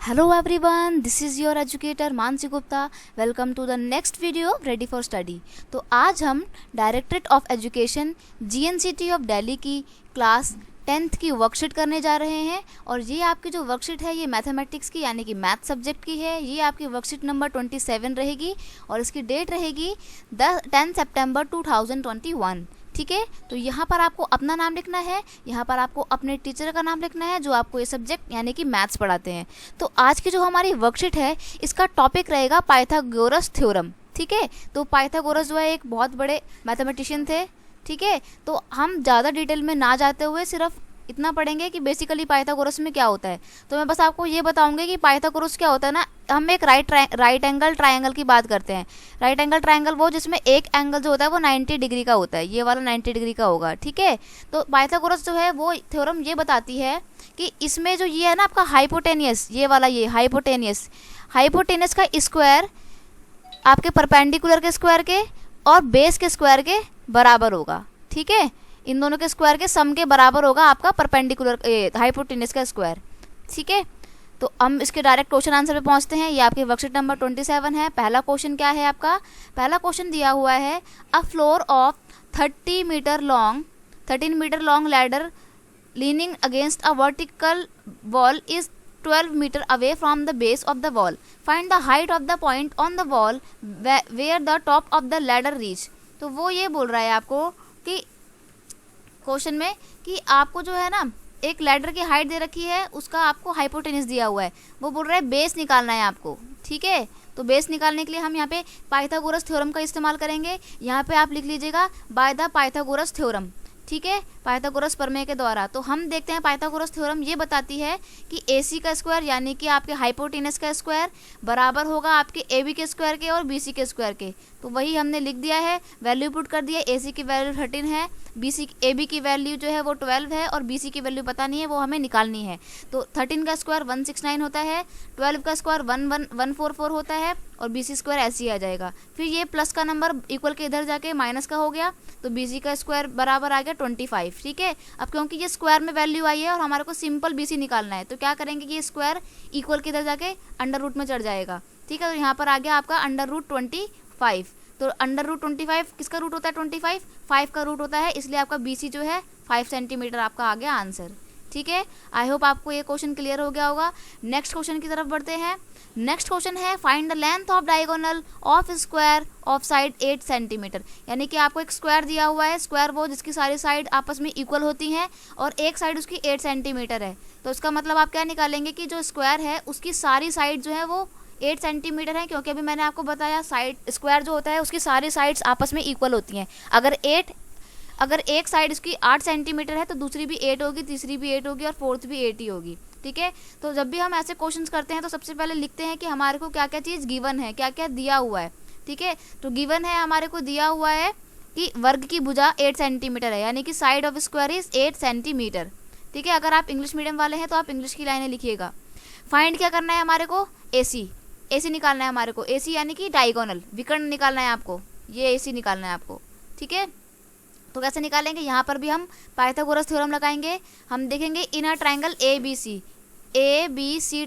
Hello everyone, this is your educator Mansi Gupta. Welcome to the next video ready for study. तो आज हम directorate of education GNCT of Delhi की class 10th की worksheet करने जा रहे हैं. और ये आपकी जो वर्कशीट है ये मैथमेटिक्स की यानी कि मैथ सब्जेक्ट की है. ये आपकी वर्कशीट नंबर 27 रहेगी और इसकी डेट रहेगी 10 सितंबर 2021. ठीक है, तो यहाँ पर आपको अपना नाम लिखना है, यहाँ पर आपको अपने टीचर का नाम लिखना है जो आपको ये सब्जेक्ट यानी कि मैथ्स पढ़ाते हैं. तो आज की जो हमारी वर्कशीट है इसका टॉपिक रहेगा पाइथागोरस थ्योरम. ठीक है, तो पाइथागोरस जो है एक बहुत बड़े मैथमेटिशियन थे. ठीक है, तो हम ज़्यादा डिटेल में ना जाते हुए सिर्फ इतना पढ़ेंगे कि बेसिकली पाइथागोरस में क्या होता है. तो मैं बस आपको ये बताऊंगी कि पाइथागोरस क्या होता है ना. हम एक राइट एंगल ट्रायंगल की बात करते हैं. राइट एंगल ट्रायंगल वो जिसमें एक एंगल जो होता है वो 90 डिग्री का होता है. ये वाला 90 डिग्री का होगा. ठीक है, तो पाइथागोरस जो है वो थ्योरम ये बताती है कि इसमें जो ये है ना आपका हाइपोटेनियस, ये वाला ये हाइपोटेनियस का स्क्वायर आपके परपेंडिकुलर के स्क्वायर के और बेस के स्क्वायर के बराबर होगा. ठीक है, इन दोनों के स्क्वायर के सम के बराबर होगा आपका परपेंडिकुलर हाइपोटेनस का स्क्वायर. ठीक है, तो हम इसके डायरेक्ट क्वेश्चन आंसर पे पहुंचते हैं. ये आपकी वर्कशीट नंबर 27 है. पहला क्वेश्चन क्या है आपका? पहला क्वेश्चन दिया हुआ है a floor of 13 metre long ladder leaning against a vertical wall is 12 metre away from the base of the wall. Find the height of the point on the wall where the top of the ladder reach. तो वो ये बोल रहा है आपको कि question में कि आपको जो है ना एक लैडर की हाइट दे रखी है, उसका आपको हाइपोटेनस दिया हुआ है. वो बोल रहा है बेस निकालना है आपको. ठीक है, तो बेस निकालने के लिए हम यहाँ पे पाइथागोरस थ्योरम का इस्तेमाल करेंगे. यहाँ पे आप लिख लीजिएगा बाय द पाइथागोरस थ्योरम. ठीक है, पाइथागोरस प्रमेय के द्वारा. तो हम देखते हैं पाइथागोरस थ्योरम ये बताती है कि AC का स्क्वायर यानी कि आपके हाइपोटेनस का स्क्वायर बराबर होगा आपके AB के स्क्वायर के और BC के स्क्वायर के. तो वही हमने लिख दिया है, वैल्यू पुट कर दिया. AC की वैल्यू 13 है, AB की वैल्यू जो है वो 12 है और BC की वैल्यू पता नहीं है, वो हमें निकालनी है. तो 13 का स्क्वायर 169 होता है, 12 का स्क्वायर 144 होता है और BC स्क्वायर ऐसे ही आ जाएगा. फिर ये प्लस का नंबर इक्वल के इधर जाके माइनस का हो गया तो BC का स्क्वायर बराबर आ गया 25. ठीक है, अब क्योंकि ये स्क्वायर में वैल्यू आई है और हमारे को सिंपल BC निकालना है तो क्या करेंगे कि ये स्क्वायर इक्वल के इधर जाके अंडर रूट में चढ़ जाएगा. ठीक है, तो यहाँ पर आ गया आपका अंडर रूट 25. तो अंडर रूट 25 किसका रूट होता है? 25 5 का रूट होता है, इसलिए आपका BC जो है 5 सेंटीमीटर आपका आ गया आंसर. ठीक है, आई होप आपको ये क्वेश्चन क्लियर हो गया होगा. नेक्स्ट क्वेश्चन की तरफ बढ़ते हैं. नेक्स्ट क्वेश्चन है find the length of diagonal of square of side 8 centimetre. यानी कि आपको एक स्क्वायर दिया हुआ है, स्क्वायर वो जिसकी सारी साइड आपस में इक्वल होती हैं और एक साइड उसकी 8 सेंटीमीटर है. तो इसका मतलब आप क्या निकालेंगे कि जो स्क्वायर है उसकी सारी साइड जो है वो 8 सेंटीमीटर है, क्योंकि अभी मैंने आपको बताया साइड स्क्वायर जो होता है उसकी सारी साइड्स आपस में इक्वल होती हैं. अगर एक साइड इसकी 8 सेंटीमीटर है तो दूसरी भी 8 होगी, तीसरी भी 8 होगी और फोर्थ भी 8 ही होगी. ठीक है, तो जब भी हम ऐसे क्वेश्चंस करते हैं तो सबसे पहले लिखते हैं कि हमारे को क्या क्या चीज़ गिवन है, क्या क्या दिया हुआ है. ठीक है, तो गिवन है हमारे को दिया हुआ है कि वर्ग की भुजा 8 सेंटीमीटर है, यानी कि side of square is 8 centimetre. ठीक है, अगर आप इंग्लिश मीडियम वाले हैं तो आप इंग्लिश की लाइनें लिखिएगा. फाइंड क्या करना है हमारे को? AC निकालना है हमारे को. AC यानी कि डायगोनल विकर्ण निकालना है आपको, ये AC निकालना है आपको. ठीक है, तो कैसे निकालेंगे? यहाँ पर भी हम पाइथागोरस थ्योरम लगाएंगे. हम देखेंगे इन अ ट्रायंगल ABC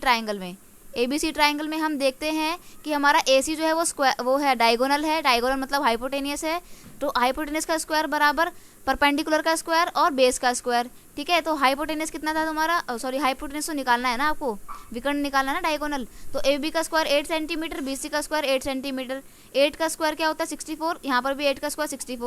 ट्रायंगल में ABC ट्रायंगल में हम देखते हैं कि हमारा AC जो है वो स्क्वायर वो है डायगोनल है. डायगोनल मतलब हाइपोटेनियस है. तो हाइपोटेनियस का स्क्वायर बराबर परपेंडिकुलर का स्क्वायर और बेस का स्क्वायर. ठीक है, तो हाइपोटेनियस कितना था तुम्हारा? हाइपोटेनियस तो निकालना है ना आपको, विकर्ण निकालना है ना डायगोनल. तो AB का स्क्वायर 8 सेंटीमीटर, BC का स्क्वायर 8 सेंटीमीटर. 8 का स्क्वायर क्या होता है? 64. यहाँ पर भी 8 का स्क्वायर 64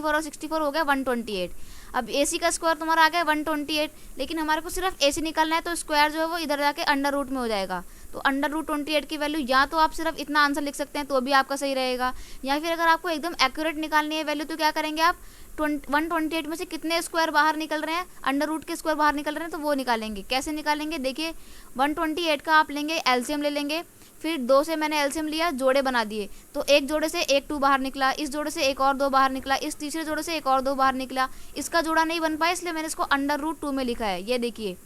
और 64 हो गया 128. अब AC का स्क्वायर तुम्हारा आ गया 128, लेकिन हमारे को सिर्फ AC निकालना है तो स्क्वायर जो है वो इधर जाके अंडर रूट में हो जाएगा. तो अंडर रूट 28 की वैल्यू या तो आप सिर्फ इतना आंसर लिख सकते हैं तो भी आपका सही रहेगा, या फिर अगर आपको एकदम एक्यूरेट निकालनी है वैल्यू तो क्या करेंगे आप 128 में से कितने स्क्वायर बाहर निकल रहे हैं, अंडर रूट के स्क्वायर बाहर निकल रहे हैं तो वो निकालेंगे. कैसे निकालेंगे? देखिए 128 का आप लेंगे एलसीएम ले लेंगे. फिर 2 से मैंने एलसीएम लिया, जोड़े बना दिए. तो एक जोड़े से एक 2 बाहर निकला, इस जोड़े से एक और 2 बाहर निकला, इस तीसरे जोड़े से एक और 2 बाहर निकला. इसका जोड़ा नहीं बन पाया इसलिए मैंने इसको अंडर रूट 2 में लिखा है. ये देखिए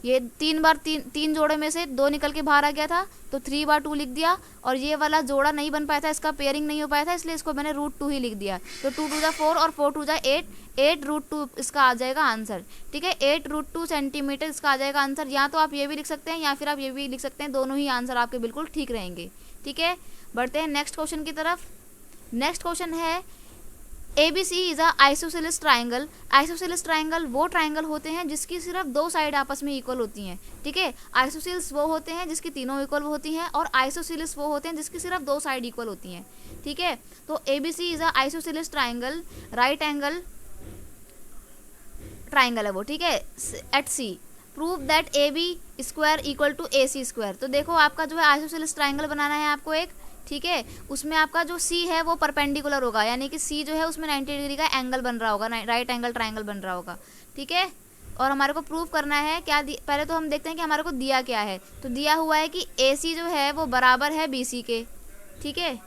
ये 3 बार 3 जोड़े में से 2 निकल के बाहर आ गया था, तो 3 बार 2 लिख दिया। और ये वाला जोड़ा नहीं बन पाया था, इसका पेयरिंग नहीं हो पाया था, इसलिए इसको मैंने √2 ही लिख दिया। तो 2 टू ज़ा 4 और 4 टू ज़ा 8, 8√2 इसका आ जाएगा आंसर। ठीक है, 8√2 सेंटीमीटर इसका आ जाएगा आंसर। या तो आप ये भी लिख सकते हैं या फिर आप ये भी लिख सकते हैं, दोनों ही आंसर आपके बिल्कुल ठीक रहेंगे। ठीक है, बढ़ते हैं नेक्स्ट क्वेश्चन की तरफ। नेक्स्ट क्वेश्चन है ABC is a isosceles triangle. Isosceles triangle वो ट्राइंगल होते हैं जिसकी सिर्फ 2 साइड आपस में इक्वल होती हैं। ठीक है, आइसोसेल्स वो होते हैं जिसकी तीनों इक्वल होती हैं, और आइसोसेलेस वो होते हैं जिसकी सिर्फ 2 साइड इक्वल होती हैं। ठीक है, तो ABC is a isosceles triangle, right angle triangle है वो। ठीक है, at C prove that AB square equal to AC square. तो देखो आपका जो है आइसोसेलेस ट्राइंगल बनाना है आपको एक। ठीक है, उसमें आपका जो C है वो परपेंडिकुलर होगा, यानी कि C जो है उसमें 90 डिग्री का एंगल बन रहा होगा, राइट एंगल ट्राइंगल बन रहा होगा। ठीक है, और हमारे को प्रूव करना है क्या, पहले तो हम देखते हैं कि हमारे को दिया क्या है। तो दिया हुआ है कि AC जो है वो बराबर है BC के। ठीक है,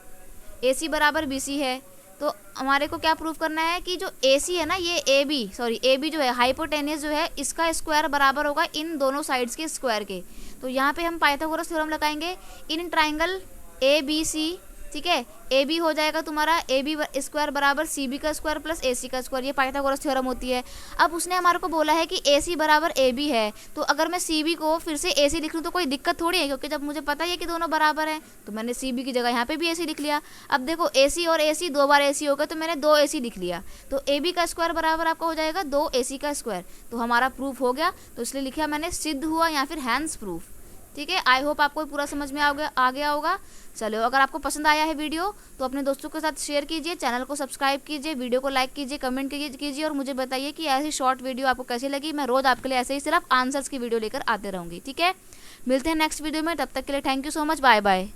AC बराबर BC है, तो हमारे को क्या प्रूव करना है कि जो AC है ना, ये AB जो है हाइपोटेनियस जो है, इसका स्क्वायर बराबर होगा इन दोनों साइड्स के स्क्वायर के। तो यहाँ पे हम पाइथागोरस थ्योरम लगाएंगे इन ट्राइंगल ABC। ठीक है, AB हो जाएगा तुम्हारा AB स्क्वायर बराबर CB का स्क्वायर प्लस AC का स्क्वायर, ये पाइथागोरस थ्योरम होती है। अब उसने हमारे को बोला है कि AC बराबर AB है, तो अगर मैं CB को फिर से AC लिख लूँ तो कोई दिक्कत थोड़ी है, क्योंकि जब मुझे पता है कि दोनों बराबर हैं तो मैंने CB की जगह यहाँ पे भी AC लिख लिया। अब देखो AC और AC 2 बार AC हो गया, तो मैंने 2 AC लिख लिया। तो AB का स्क्वायर बराबर आपका हो जाएगा 2 AC का स्क्वायर। तो हमारा प्रूफ हो गया, तो इसलिए लिखा मैंने सिद्ध हुआ या फिर हैंस प्रूफ। ठीक है, आई होप आपको पूरा समझ में आ गया होगा। चलो, अगर आपको पसंद आया है वीडियो तो अपने दोस्तों के साथ शेयर कीजिए, चैनल को सब्सक्राइब कीजिए, वीडियो को लाइक कीजिए, कमेंट कीजिए और मुझे बताइए कि ऐसी शॉर्ट वीडियो आपको कैसी लगी। मैं रोज आपके लिए ऐसे ही सिर्फ आंसर्स की वीडियो लेकर आते रहूँगी। ठीक है, मिलते हैं नेक्स्ट वीडियो में, तब तक के लिए thank you so much, bye bye.